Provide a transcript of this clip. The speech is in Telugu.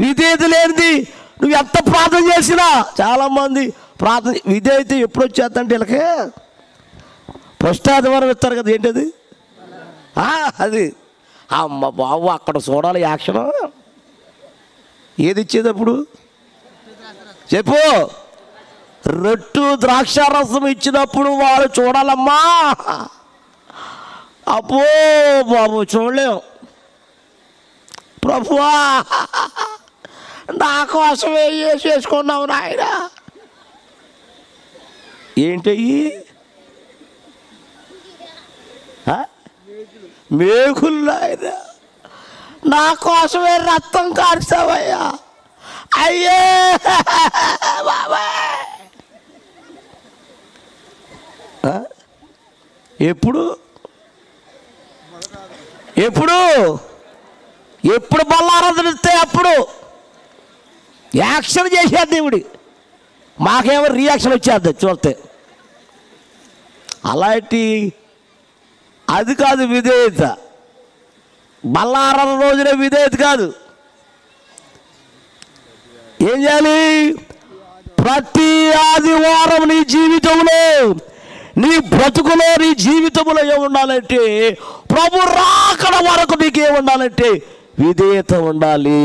విధేయత లేనిది నువ్వు ఎంత ప్రార్థన చేసినా, చాలామంది ప్రార్థన విధేయత ఎప్పుడు వచ్చేద్దంటే వీళ్ళకి ఫస్ట్ ఆదివారం ఇస్తారు కదా, ఏంటది అది. అమ్మ బాబు అక్కడ చూడాలి యాక్షన్. ఏది ఇచ్చేది అప్పుడు చెప్పు? రొట్టు ద్రాక్షారసం ఇచ్చినప్పుడు వాళ్ళు చూడాలమ్మా. అబ్బో బాబు చూడలేం. ప్రభువా నా కోసమే చేసుకున్నావు నాయన. ఏంటయ్యి? మేకులు నాయన, నా కోసమే రక్తం కార్చావయ్యా. అయ్యే బాబాయ్. ఎప్పుడు ఎప్పుడు ఎప్పుడు బల్లారాధన ఇస్తే అప్పుడు యాక్షన్ చేసేది దేవుడి. మాకేమో రియాక్షన్ వచ్చేది చూస్తే. అలాంటి అది కాదు విధేయత. బల్లారాధన రోజునే విధేయత కాదు. ఏం చేయాలి? ప్రతి ఆదివారం నీ జీవితంలో, నీ బ్రతుకులో, నీ జీవితంలో ఏముండాలంటే, ప్రభు రాకడ వరకు నీకేముండాలంటే విధేయత ఉండాలి.